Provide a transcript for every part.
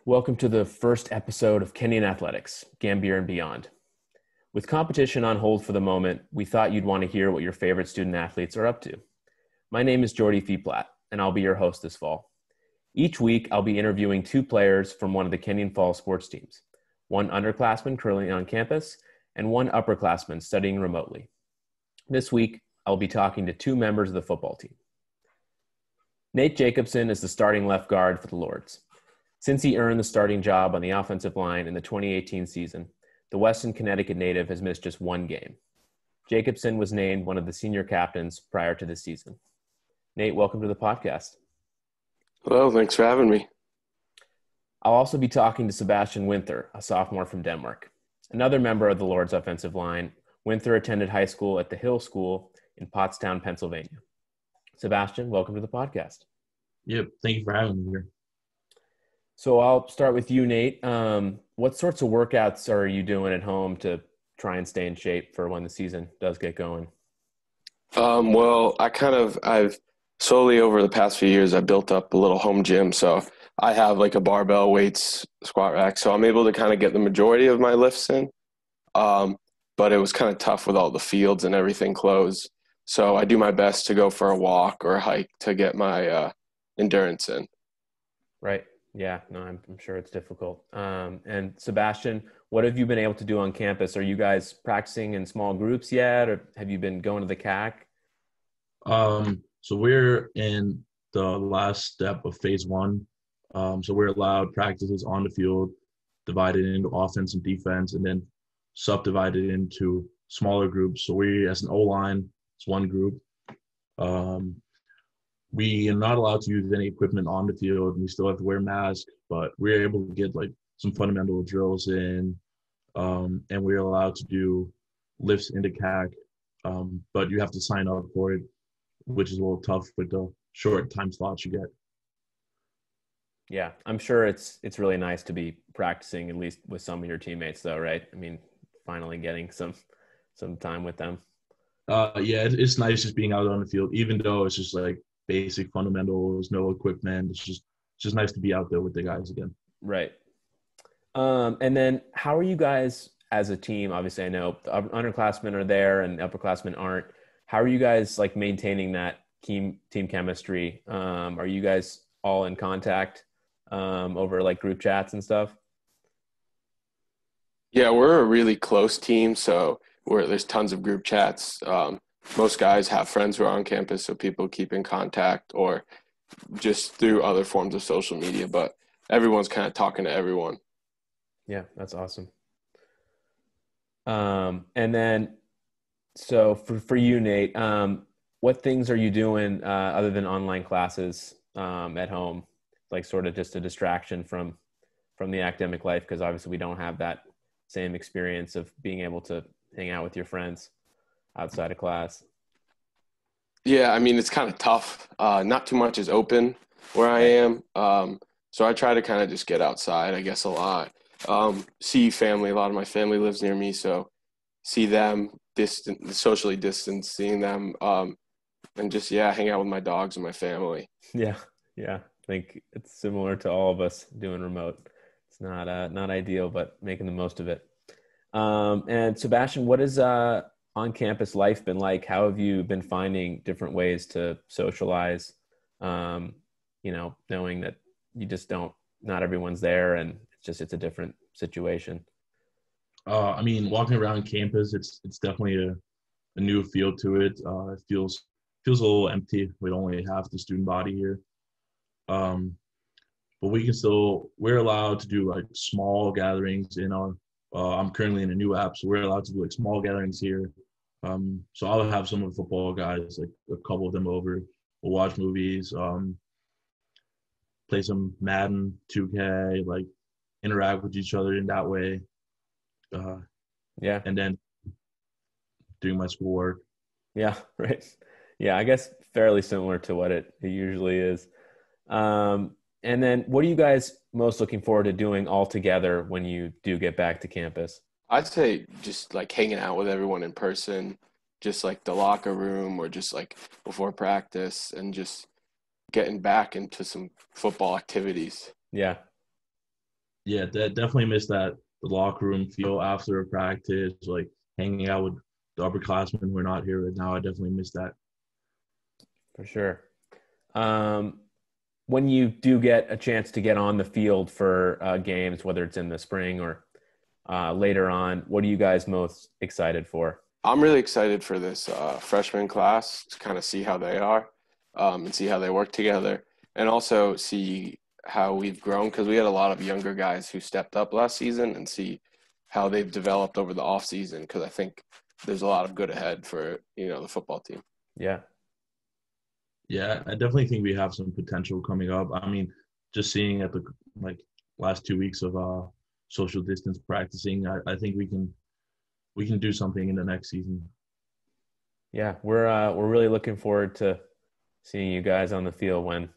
Welcome to the first episode of Kenyon Athletics, Gambier and Beyond. With competition on hold for the moment, we thought you'd want to hear what your favorite student athletes are up to. My name is Jordy Fee-Platt, and I'll be your host this fall. Each week, I'll be interviewing two players from one of the Kenyon Fall sports teams, one underclassman currently on campus, and one upperclassman studying remotely. This week, I'll be talking to two members of the football team. Nate Jacobson is the starting left guard for the Lords. Since he earned the starting job on the offensive line in the 2018 season, the Weston, Connecticut native has missed just one game. Jacobson was named one of the senior captains prior to this season. Nate, welcome to the podcast. Hello, thanks for having me. I'll also be talking to Sebastian Winther, a sophomore from Denmark. Another member of the Lords offensive line, Winther attended high school at the Hill School in Pottstown, Pennsylvania. Sebastian, welcome to the podcast. Yep, thank you for having me here. So I'll start with you, Nate. What sorts of workouts are you doing at home to try and stay in shape for when the season does get going? I've slowly over the past few years, I built up a little home gym. So I have like a barbell, weights, squat rack. So I'm able to kind of get the majority of my lifts in. But it was kind of tough with all the fields and everything closed. So I do my best to go for a walk or a hike to get my endurance in. Right. Yeah, no, I'm sure it's difficult. And Sebastian, what have you been able to do on campus? Are you guys practicing in small groups yet, or have you been going to the CAC? So we're in the last step of phase one. So we're allowed practices on the field, divided into offense and defense, and then subdivided into smaller groups. So we, as an O-line, it's one group. We are not allowed to use any equipment on the field, and we still have to wear masks, but we're able to get like some fundamental drills in, and we're allowed to do lifts into CAC, but you have to sign up for it, which is a little tough with the short time slots you get. Yeah, I'm sure it's really nice to be practicing at least with some of your teammates though, right? I mean, finally getting some time with them. Yeah, it's nice just being out on the field, even though it's just like basic fundamentals, no equipment. It's just nice to be out there with the guys again. Right. And then how are you guys as a team? Obviously, I know the underclassmen are there and the upperclassmen aren't. How are you guys like maintaining that team chemistry? Are you guys all in contact over like group chats and stuff? Yeah, we're a really close team, so there's tons of group chats. Most guys have friends who are on campus, so people keep in contact or just through other forms of social media, but everyone's kind of talking to everyone. Yeah, that's awesome. And then, so for you, Nate, what things are you doing other than online classes at home, like sort of just a distraction from the academic life? Because obviously we don't have that same experience of being able to hang out with your friends outside of class. Yeah, I mean, it's kind of tough. Not too much is open where I am. So I try to kind of just get outside, I guess, a lot. See family. A lot of my family lives near me, so see them, socially distanced, seeing them, and just, hang out with my dogs and my family. Yeah. I think it's similar to all of us doing remote. It's not ideal, but making the most of it. And Sebastian, what is on-campus life been like? How have you been finding different ways to socialize, knowing that you just not everyone's there and it's a different situation? I mean, walking around campus, it's definitely a new feel to it. It feels a little empty with only half the student body here. But we're allowed to do like small gatherings in our, I'm currently in a new app, so we're allowed to do like small gatherings here. So I'll have some of the football guys, like a couple of them over. We'll watch movies, play some Madden, 2K, like interact with each other in that way. And then doing my schoolwork. Yeah, right. Yeah, I guess fairly similar to what it usually is. And then what are you guys most looking forward to doing all together when you do get back to campus? I'd say just like hanging out with everyone in person, just like the locker room or just like before practice and just getting back into some football activities. Yeah. Yeah, definitely miss that the locker room feel after a practice, like hanging out with the upperclassmen who are not here right now. I definitely miss that. For sure. When you do get a chance to get on the field for games, whether it's in the spring or later on, what are you guys most excited for? I'm really excited for this freshman class to kind of see how they are and see how they work together, and also see how we've grown because we had a lot of younger guys who stepped up last season, and see how they've developed over the off season, because I think there's a lot of good ahead for the football team. Yeah. Yeah, I definitely think we have some potential coming up. I mean, just seeing at the like last 2 weeks of social distance practicing, I think we can do something in the next season. Yeah, we're really looking forward to seeing you guys on the field when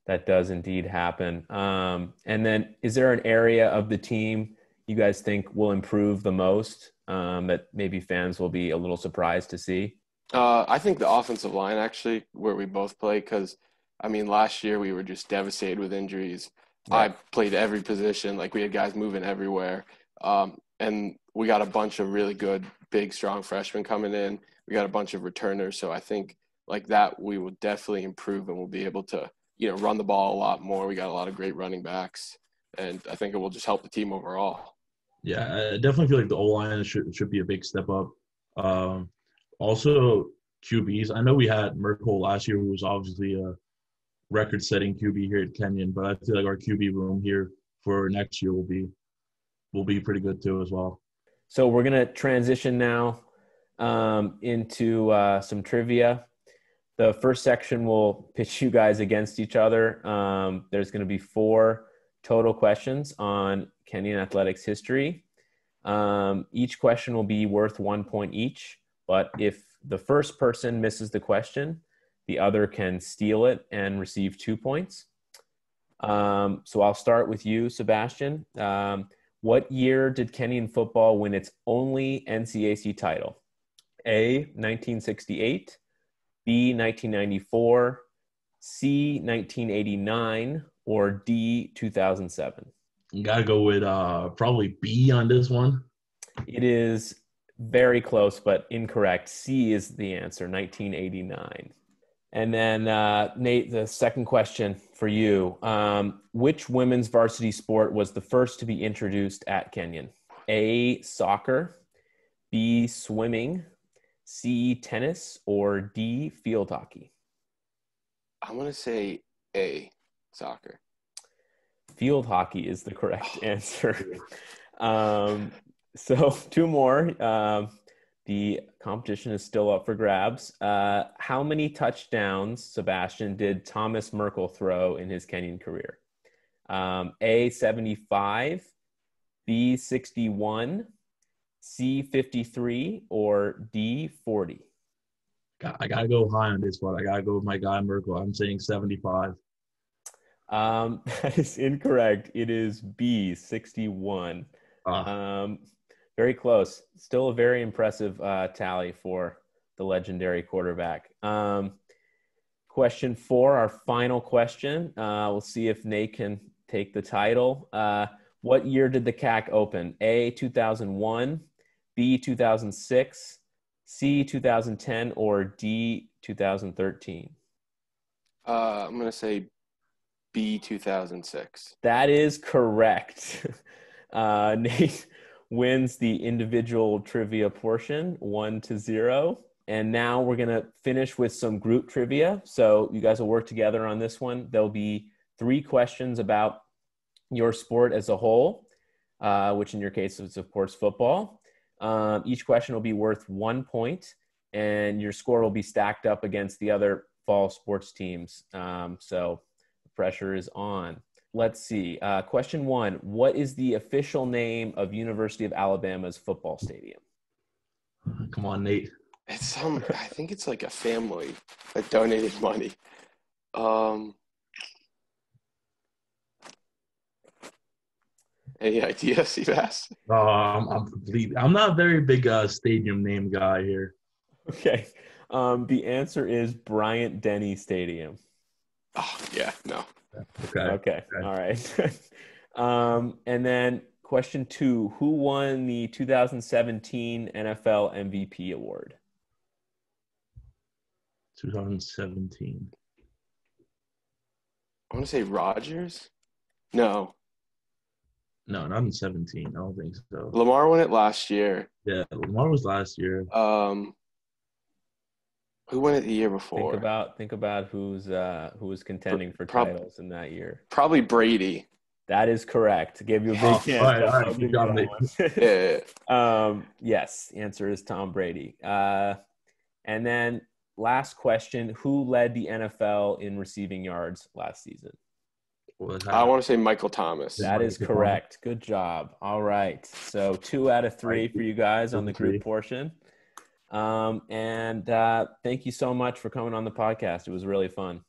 that does indeed happen. And then, is there an area of the team you guys think will improve the most, that maybe fans will be a little surprised to see? I think the offensive line, actually, where we both play, because I mean, last year we were just devastated with injuries. I Right. played every position, like we had guys moving everywhere, and we got a bunch of really good, big, strong freshmen coming in. We got a bunch of returners, so I think like that we will definitely improve, and we'll be able to run the ball a lot more. We got a lot of great running backs, and I think it will just help the team overall. Yeah, I definitely feel like the O line should be a big step up. Um, Also, QBs. I know we had Merkel last year, who was obviously a record-setting QB here at Kenyon, but I feel like our QB room here for next year will be pretty good too as well. So we're gonna transition now into some trivia. The first section will pitch you guys against each other. There's going to be 4 total questions on Kenyon athletics history. Each question will be worth 1 point each, but if the first person misses the question, the other can steal it and receive 2 points. So I'll start with you, Sebastian. What year did Kenyon football win its only NCAC title? A, 1968. B, 1994, C, 1989, or D, 2007? You gotta go with probably B on this one. It is very close, but incorrect. C is the answer, 1989. And then, Nate, the second question for you. Which women's varsity sport was the first to be introduced at Kenyon? A, soccer, B, swimming, C, tennis, or D, field hockey? I'm gonna say A, soccer. Field hockey is the correct answer. So 2 more. The competition is still up for grabs. How many touchdowns, Sebastian, did Thomas Merkel throw in his Kenyon career? A, 75, B, 61, C, 53, or D, 40? I gotta go high on this one. I gotta go with my guy Merkel. I'm saying 75. That is incorrect. It is B, 61. Ah, Um, Very close. Still a very impressive tally for the legendary quarterback. Question 4, our final question. We'll see if Nate can take the title. What year did the CAC open? A, 2001, B, 2006, C, 2010, or D, 2013? I'm gonna say B, 2006. That is correct. Nate wins the individual trivia portion 1-0. And now we're going to finish with some group trivia. So you guys will work together on this one. There'll be 3 questions about your sport as a whole, which in your case is, of course, football. Each question will be worth 1 point, and your score will be stacked up against the other fall sports teams. So the pressure is on. Let's see. Question 1. What is the official name of University of Alabama's football stadium? come on, Nate. I think it's like a family that donated money. Any idea, Seabass? I'm not a very big stadium name guy here. Okay. The answer is Bryant-Denny Stadium. Oh, yeah, no. Okay. Okay. All right. And then question 2, who won the 2017 NFL MVP award? 2017. I want to say Rodgers. No, No, not in 17. I don't think so. Lamar won it last year. Yeah, Lamar was last year. Who won it the year before? Think about who was contending for titles in that year. Probably Brady. That is correct. Give you a big chance. All right. Good job, Nick. Yeah. Yes, the answer is Tom Brady. And then last question, who led the NFL in receiving yards last season? I want to say Michael Thomas. That is correct. Good job. All right. So 2 out of 3 for you guys on the group portion. And thank you so much for coming on the podcast. It was really fun.